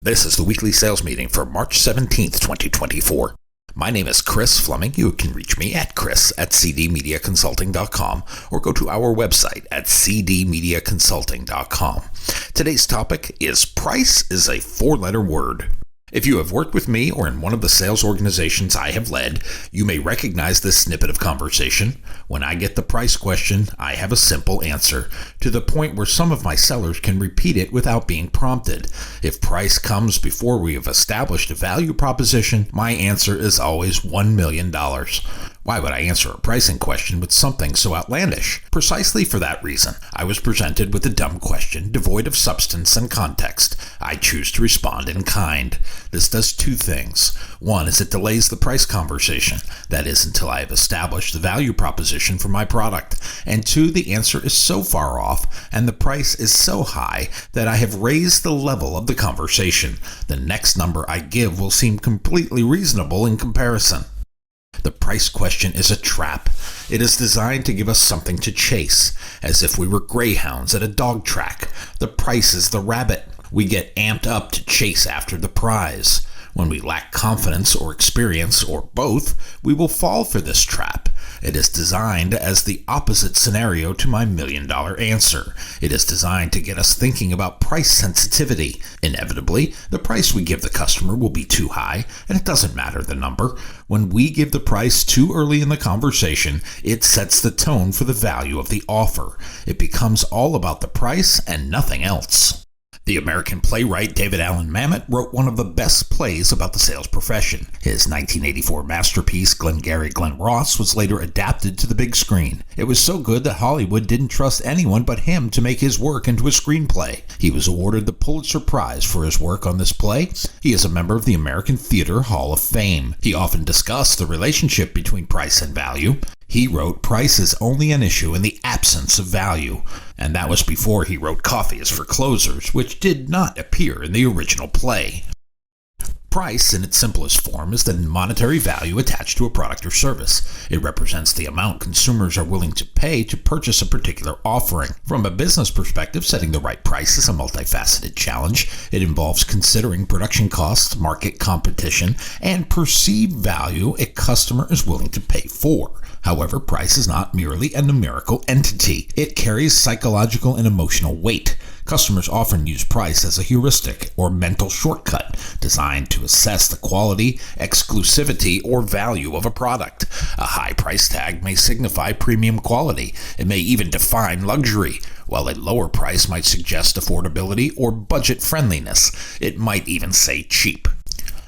This is the weekly sales meeting for March 17th, 2024. My name is Chris Fleming. You can reach me at chris@cdmediaconsulting.com or go to our website at cdmediaconsulting.com. Today's topic is price is a four-letter word. If you have worked with me or in one of the sales organizations I have led, you may recognize this snippet of conversation. When I get the price question, I have a simple answer, to the point where some of my sellers can repeat it without being prompted. If price comes before we have established a value proposition, my answer is always $1 million. Why would I answer a pricing question with something so outlandish? Precisely for that reason. I was presented with a dumb question, devoid of substance and context. I choose to respond in kind. This does two things. One is it delays the price conversation. That is, until I have established the value proposition for my product. And two, the answer is so far off and the price is so high that I have raised the level of the conversation. The next number I give will seem completely reasonable in comparison. The price question is a trap. It is designed to give us something to chase, as if we were greyhounds at a dog track. The price is the rabbit. We get amped up to chase after the prize. When we lack confidence or experience, or both, we will fall for this trap. It is designed as the opposite scenario to my $1 million answer. It is designed to get us thinking about price sensitivity. Inevitably, the price we give the customer will be too high, and it doesn't matter the number. When we give the price too early in the conversation, it sets the tone for the value of the offer. It becomes all about the price and nothing else. The American playwright David Allen Mamet wrote one of the best plays about the sales profession. His 1984 masterpiece, Glengarry Glen Ross, was later adapted to the big screen. It was so good that Hollywood didn't trust anyone but him to make his work into a screenplay. He was awarded the Pulitzer Prize for his work on this play. He is a member of the American Theater Hall of Fame. He often discussed the relationship between price and value. He wrote, "Price is only an issue in the absence of value." And that was before he wrote "Coffee is for Closers," which did not appear in the original play. Price, in its simplest form, is the monetary value attached to a product or service. It represents the amount consumers are willing to pay to purchase a particular offering. From a business perspective, setting the right price is a multifaceted challenge. It involves considering production costs, market competition, and perceived value a customer is willing to pay for. However, price is not merely a numerical entity. It carries psychological and emotional weight. Customers often use price as a heuristic or mental shortcut designed to assess the quality, exclusivity, or value of a product. A high price tag may signify premium quality. It may even define luxury, while a lower price might suggest affordability or budget friendliness. It might even say cheap.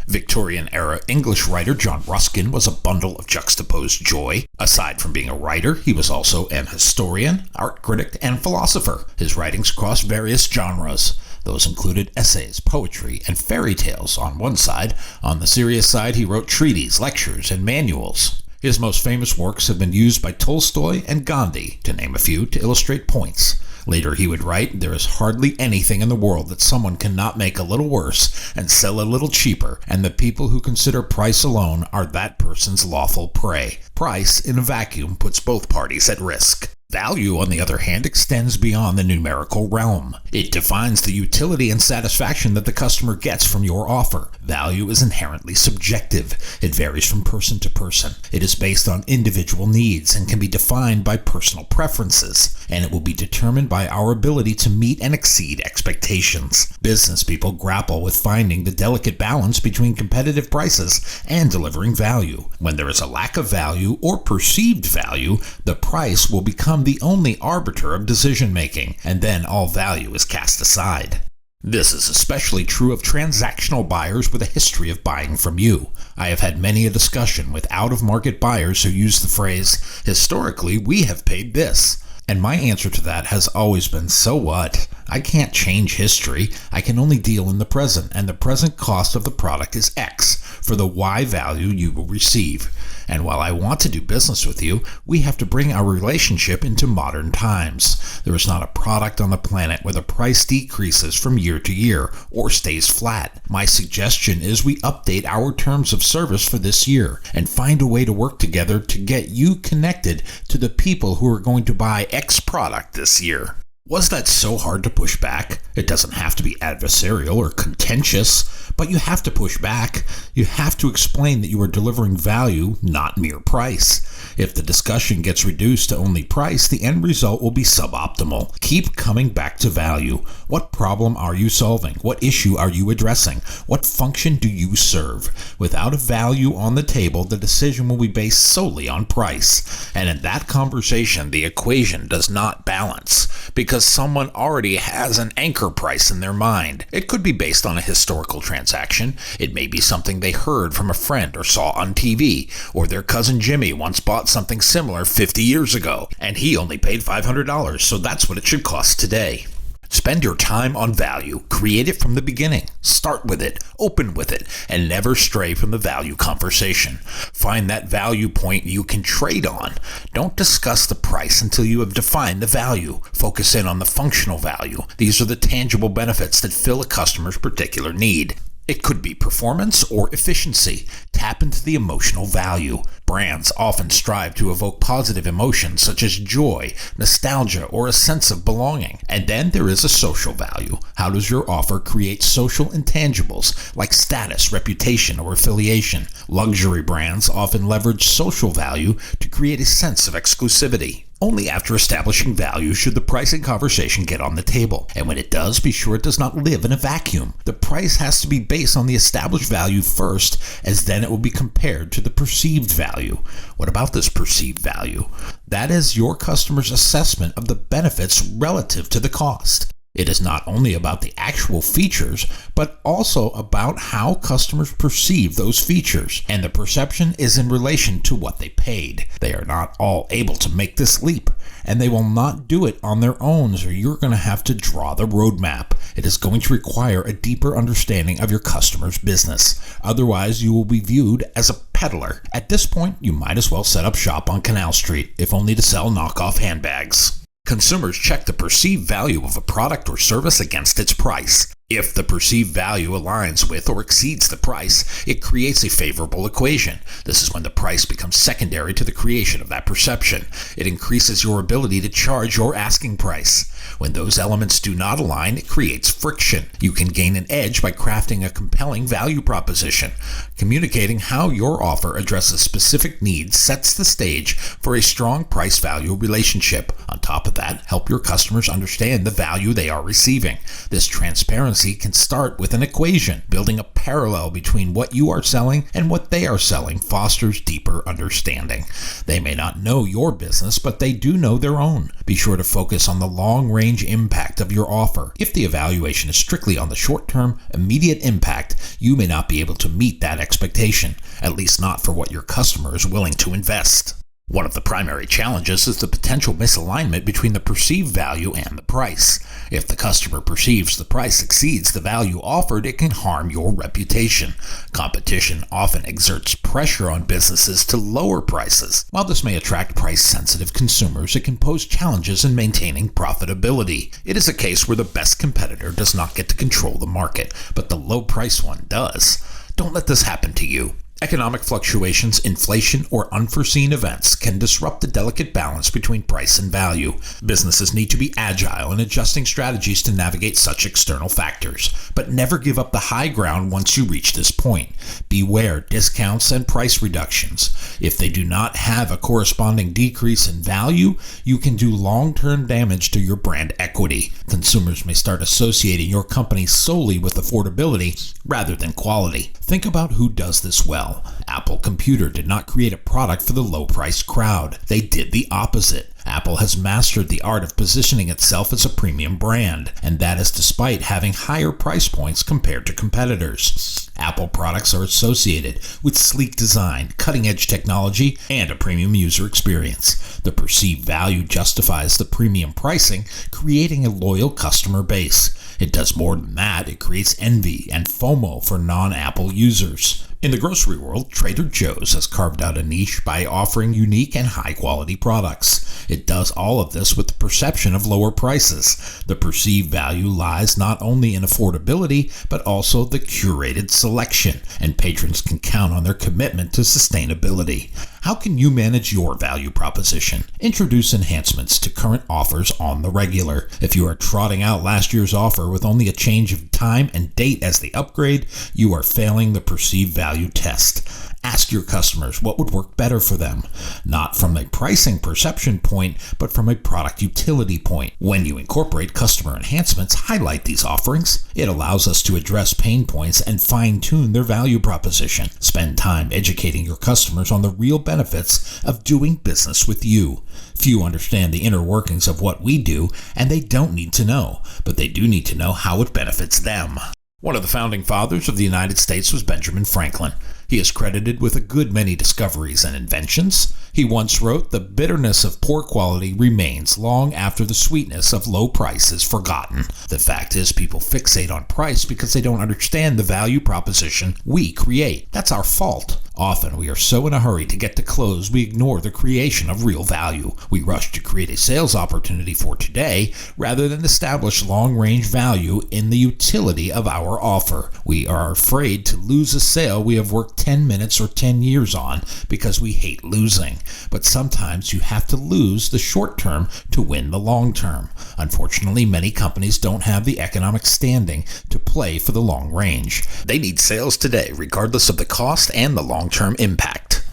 Victorian-era English writer John Ruskin was a bundle of juxtaposed joy. Aside from being a writer, he was also an historian, art critic, and philosopher. His writings crossed various genres. Those included essays, poetry, and fairy tales on one side. On the serious side, he wrote treatises, lectures, and manuals. His most famous works have been used by Tolstoy and Gandhi, to name a few, to illustrate points. Later he would write, "There is hardly anything in the world that someone cannot make a little worse and sell a little cheaper, and the people who consider price alone are that person's lawful prey." Price, in a vacuum, puts both parties at risk. Value, on the other hand, extends beyond the numerical realm. It defines the utility and satisfaction that the customer gets from your offer. Value is inherently subjective. It varies from person to person. It is based on individual needs and can be defined by personal preferences, and it will be determined by our ability to meet and exceed expectations. Business people grapple with finding the delicate balance between competitive prices and delivering value. When there is a lack of value or perceived value, the price will become the only arbiter of decision-making, and then all value is cast aside. This is especially true of transactional buyers with a history of buying from you. I have had many a discussion with out-of-market buyers who use the phrase, "Historically, we have paid this." And my answer to that has always been, so what? I can't change history. I can only deal in the present, and the present cost of the product is X for the Y value you will receive. And while I want to do business with you, we have to bring our relationship into modern times. There is not a product on the planet where the price decreases from year to year or stays flat. My suggestion is we update our terms of service for this year and find a way to work together to get you connected to the people who are going to buy X product this year. Was that so hard to push back? It doesn't have to be adversarial or contentious, but you have to push back. You have to explain that you are delivering value, not mere price. If the discussion gets reduced to only price, the end result will be suboptimal. Keep coming back to value. What problem are you solving? What issue are you addressing? What function do you serve? Without a value on the table, the decision will be based solely on price. And in that conversation, the equation does not balance because someone already has an anchor price in their mind. It could be based on a historical transaction. It may be something they heard from a friend or saw on TV, or their cousin Jimmy once bought something similar 50 years ago, and he only paid $500, so that's what it should cost today. Spend your time on value. Create it from the beginning. Start with it, open with it, and never stray from the value conversation. Find that value point you can trade on. Don't discuss the price until you have defined the value. Focus in on the functional value. These are the tangible benefits that fill a customer's particular need. It could be performance or efficiency. Tap into the emotional value. Brands often strive to evoke positive emotions such as joy, nostalgia, or a sense of belonging. And then there is a social value. How does your offer create social intangibles like status, reputation, or affiliation? Luxury brands often leverage social value to create a sense of exclusivity. Only after establishing value should the pricing conversation get on the table. And when it does, be sure it does not live in a vacuum. The price has to be based on the established value first, as then it will be compared to the perceived value. What about this perceived value? That is your customer's assessment of the benefits relative to the cost. It is not only about the actual features, but also about how customers perceive those features, and the perception is in relation to what they paid. They are not all able to make this leap, and they will not do it on their own, so you're going to have to draw the roadmap. It is going to require a deeper understanding of your customer's business. Otherwise, you will be viewed as a peddler. At this point, you might as well set up shop on Canal Street, if only to sell knockoff handbags. Consumers check the perceived value of a product or service against its price. If the perceived value aligns with or exceeds the price, it creates a favorable equation. This is when the price becomes secondary to the creation of that perception. It increases your ability to charge your asking price. When those elements do not align, it creates friction. You can gain an edge by crafting a compelling value proposition. Communicating how your offer addresses specific needs sets the stage for a strong price-value relationship. On top of that, help your customers understand the value they are receiving. This transparency can start with an equation. Building a parallel between what you are selling and what they are selling fosters deeper understanding. They may not know your business, but they do know their own. Be sure to focus on the long-range impact of your offer. If the evaluation is strictly on the short-term, immediate impact, you may not be able to meet that expectation, at least not for what your customer is willing to invest. One of the primary challenges is the potential misalignment between the perceived value and the price. If the customer perceives the price exceeds the value offered, it can harm your reputation. Competition often exerts pressure on businesses to lower prices. While this may attract price-sensitive consumers, it can pose challenges in maintaining profitability. It is a case where the best competitor does not get to control the market, but the low-price one does. Don't let this happen to you. Economic fluctuations, inflation, or unforeseen events can disrupt the delicate balance between price and value. Businesses need to be agile in adjusting strategies to navigate such external factors, but never give up the high ground once you reach this point. Beware discounts and price reductions. If they do not have a corresponding decrease in value, you can do long-term damage to your brand equity. Consumers may start associating your company solely with affordability rather than quality. Think about who does this well. Apple Computer did not create a product for the low-priced crowd. They did the opposite. Apple has mastered the art of positioning itself as a premium brand, and that is despite having higher price points compared to competitors. Apple products are associated with sleek design, cutting-edge technology, and a premium user experience. The perceived value justifies the premium pricing, creating a loyal customer base. It does more than that. It creates envy and FOMO for non-Apple users. In the grocery world, Trader Joe's has carved out a niche by offering unique and high-quality products. It does all of this with the perception of lower prices. The perceived value lies not only in affordability, but also the curated selection, and patrons can count on their commitment to sustainability. How can you manage your value proposition? Introduce enhancements to current offers on the regular. If you are trotting out last year's offer with only a change of time and date as the upgrade, you are failing the perceived value test. Ask your customers what would work better for them, not from a pricing perception point, but from a product utility point. When you incorporate customer enhancements, highlight these offerings. It allows us to address pain points and fine-tune their value proposition. Spend time educating your customers on the real benefits of doing business with you. Few understand the inner workings of what we do, and they don't need to know, but they do need to know how it benefits them. One of the founding fathers of the United States was Benjamin Franklin. He is credited with a good many discoveries and inventions. He once wrote, "The bitterness of poor quality remains long after the sweetness of low price is forgotten." The fact is, people fixate on price because they don't understand the value proposition we create. That's our fault. Often we are so in a hurry to get to close, we ignore the creation of real value. We rush to create a sales opportunity for today rather than establish long-range value in the utility of our offer. We are afraid to lose a sale we have worked 10 minutes or 10 years on because we hate losing. But sometimes you have to lose the short term to win the long term. Unfortunately, many companies don't have the economic standing to play for the long range. They need sales today, regardless of the cost and the long-term impact.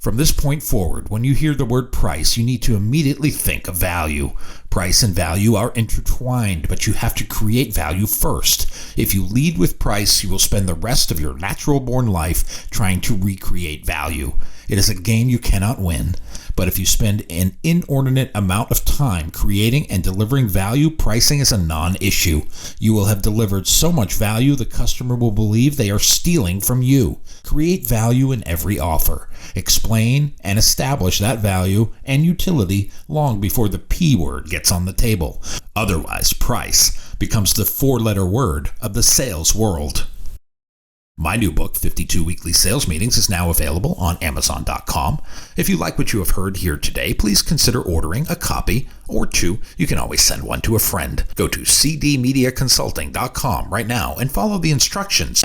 From this point forward, when you hear the word price, you need to immediately think of value. Price and value are intertwined, but you have to create value first. If you lead with price, you will spend the rest of your natural-born life trying to recreate value. It is a game you cannot win. But if you spend an inordinate amount of time creating and delivering value, pricing is a non-issue. You will have delivered so much value the customer will believe they are stealing from you. Create value in every offer. Explain and establish that value and utility long before the P word gets on the table. Otherwise, price becomes the four-letter word of the sales world. My new book, 52 Weekly Sales Meetings, is now available on Amazon.com. If you like what you have heard here today, please consider ordering a copy or two. You can always send one to a friend. Go to cdmediaconsulting.com right now and follow the instructions.